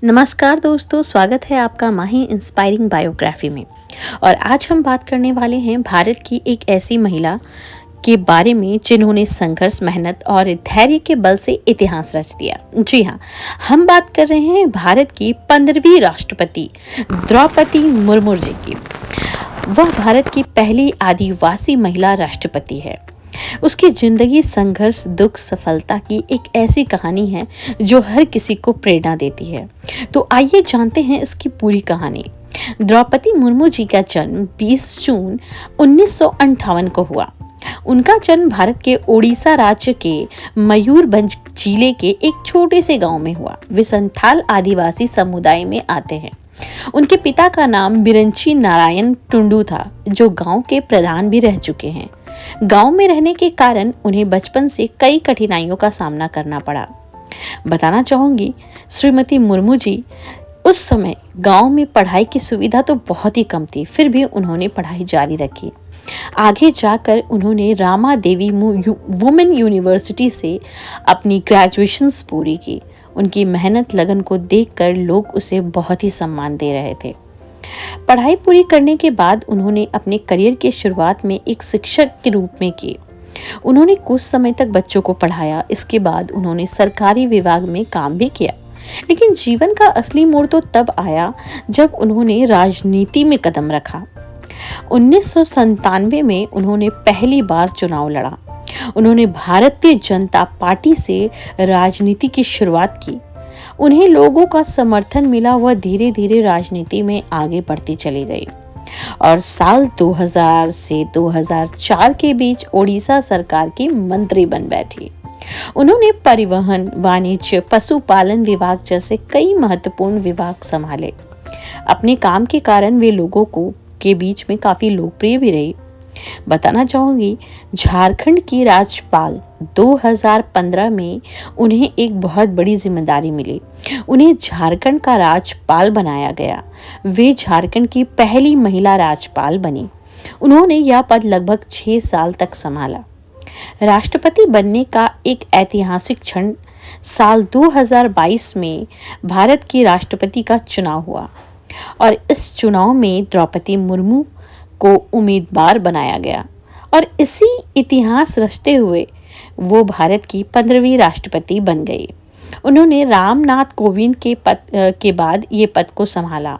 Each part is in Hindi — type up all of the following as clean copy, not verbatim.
नमस्कार दोस्तों, स्वागत है आपका माही इंस्पायरिंग बायोग्राफी में। और आज हम बात करने वाले हैं भारत की एक ऐसी महिला के बारे में जिन्होंने संघर्ष, मेहनत और धैर्य के बल से इतिहास रच दिया। जी हाँ, हम बात कर रहे हैं भारत की 15वीं राष्ट्रपति द्रौपदी मुर्मू जी की। वह भारत की पहली आदिवासी महिला राष्ट्रपति है। उसकी जिंदगी संघर्ष, दुख, सफलता की एक ऐसी कहानी है जो हर किसी को प्रेरणा देती है। तो आइए जानते हैं इसकी पूरी कहानी। द्रौपदी मुर्मू जी का जन्म 20 जून 1958 को हुआ। उनका जन्म भारत के ओडिशा राज्य के मयूरभंज जिले के एक छोटे से गांव में हुआ। वे संथाल आदिवासी समुदाय में आते हैं। उनके पिता का नाम बिरंची नारायण टुंडू था, जो गांव के प्रधान भी रह चुके हैं। गांव में रहने के कारण उन्हें बचपन से कई कठिनाइयों का सामना करना पड़ा। बताना चाहूंगी, श्रीमती मुर्मू जी उस समय गांव में पढ़ाई की सुविधा तो बहुत ही कम थी, फिर भी उन्होंने पढ़ाई जारी रखी। आगे जाकर उन्होंने रामा देवी वुमेन यूनिवर्सिटी से अपनी ग्रेजुएशंस पूरी की। उनकी मेहनत लगन को देखकर लोग उसे बहुत ही सम्मान दे रहे थे। पढ़ाई पूरी करने के बाद उन्होंने अपने करियर की शुरुआत में एक शिक्षक के रूप में की। उन्होंने कुछ समय तक बच्चों को पढ़ाया। इसके बाद उन्होंने सरकारी विभाग में काम भी किया। लेकिन जीवन का असली मोड़ तो तब आया जब उन्होंने राजनीति में कदम रखा। 1997 में उन्होंने पहली बार चुनाव लड़ा। उन्होंने भारतीय जनता पार्टी से राजनीति की शुरुआत की। उन्हें लोगों का समर्थन मिला। वह धीरे धीरे राजनीति में आगे बढ़ती चली गई और साल 2000 से 2004 के बीच ओडिशा सरकार की मंत्री बन बैठी। उन्होंने परिवहन, वाणिज्य, पशुपालन विभाग जैसे कई महत्वपूर्ण विभाग संभाले। अपने काम के कारण वे लोगों के बीच में काफी लोकप्रिय भी रही। बताना चाहूंगी, झारखंड की राज्यपाल 2015 में उन्हें एक बहुत बड़ी जिम्मेदारी मिली। उन्हें झारखंड का राज्यपाल बनाया गया। वे झारखंड की पहली महिला राज्यपाल बनी। उन्होंने यह पद लगभग 6 साल तक संभाला। राष्ट्रपति बनने का एक ऐतिहासिक क्षण साल 2022 में भारत की राष्ट्रपति का चुनाव हुआ और इस चुनाव में द्रौपदी मुर्मू को उम्मीदवार बनाया गया और इसी इतिहास रचते हुए वो भारत की 15वीं राष्ट्रपति बन गई। उन्होंने रामनाथ कोविंद के बाद ये पद को संभाला।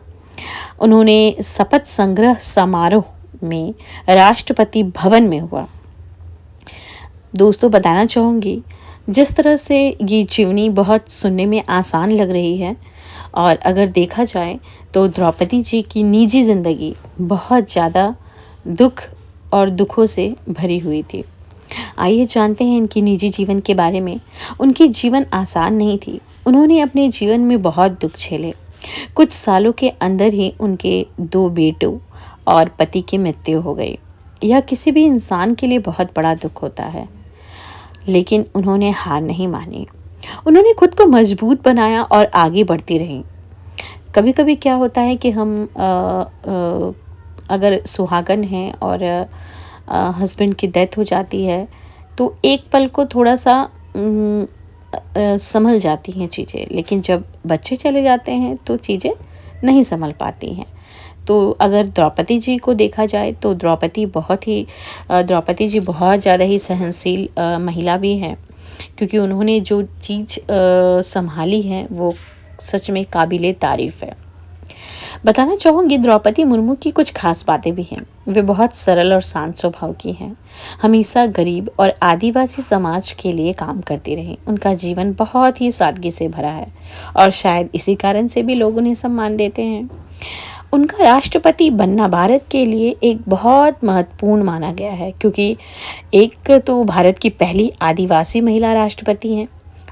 उन्होंने शपथ संग्रह समारोह में राष्ट्रपति भवन में हुआ। दोस्तों, बताना चाहूँगी, जिस तरह से ये जीवनी बहुत सुनने में आसान लग रही है और अगर देखा जाए तो द्रौपदी जी की निजी ज़िंदगी बहुत ज़्यादा दुख और दुखों से भरी हुई थी। आइए जानते हैं इनकी निजी जीवन के बारे में। उनकी जीवन आसान नहीं थी। उन्होंने अपने जीवन में बहुत दुख झेले। कुछ सालों के अंदर ही उनके 2 बेटों और पति की मृत्यु हो गई। यह किसी भी इंसान के लिए बहुत बड़ा दुख होता है, लेकिन उन्होंने हार नहीं मानी। उन्होंने खुद को मजबूत बनाया और आगे बढ़ती रहीं। कभी कभी क्या होता है कि हम अगर सुहागन हैं और हस्बैंड की डेथ हो जाती है तो एक पल को थोड़ा सा संभल जाती हैं चीज़ें, लेकिन जब बच्चे चले जाते हैं तो चीज़ें नहीं संभल पाती हैं। तो अगर द्रौपदी जी को देखा जाए तो द्रौपदी जी बहुत ज़्यादा ही सहनशील महिला भी हैं, क्योंकि उन्होंने जो चीज़ संभाली है वो सच में काबिले तारीफ़ है। बताना चाहूँगी, द्रौपदी मुर्मू की कुछ खास बातें भी हैं। वे बहुत सरल और शांत स्वभाव की हैं। हमेशा गरीब और आदिवासी समाज के लिए काम करती रहीं। उनका जीवन बहुत ही सादगी से भरा है और शायद इसी कारण से भी लोग उन्हें सम्मान देते हैं। उनका राष्ट्रपति बनना भारत के लिए एक बहुत महत्वपूर्ण माना गया है, क्योंकि एक तो भारत की पहली आदिवासी महिला राष्ट्रपति हैं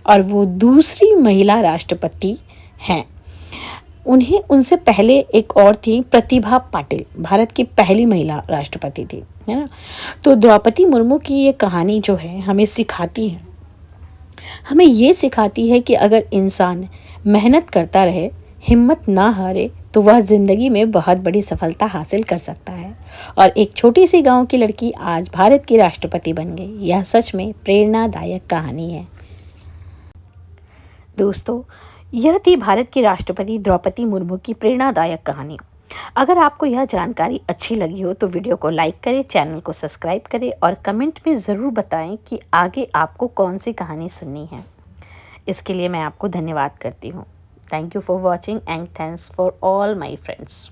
और वो दूसरी महिला राष्ट्रपति हैं। उनसे पहले एक और थी, प्रतिभा पाटिल, भारत की पहली महिला राष्ट्रपति थी, है ना। तो द्रौपदी मुर्मू की ये कहानी जो है हमें ये सिखाती है कि अगर इंसान मेहनत करता रहे, हिम्मत ना हारे, तो वह जिंदगी में बहुत बड़ी सफलता हासिल कर सकता है। और एक छोटी सी गांव की लड़की आज भारत की राष्ट्रपति बन गई। यह सच में प्रेरणादायक कहानी है। दोस्तों, यह थी भारत की राष्ट्रपति द्रौपदी मुर्मू की प्रेरणादायक कहानी। अगर आपको यह जानकारी अच्छी लगी हो तो वीडियो को लाइक करें, चैनल को सब्सक्राइब करें और कमेंट में ज़रूर बताएं कि आगे आपको कौन सी कहानी सुननी है। इसके लिए मैं आपको धन्यवाद करती हूँ। Thank you for watching and thanks for all my friends.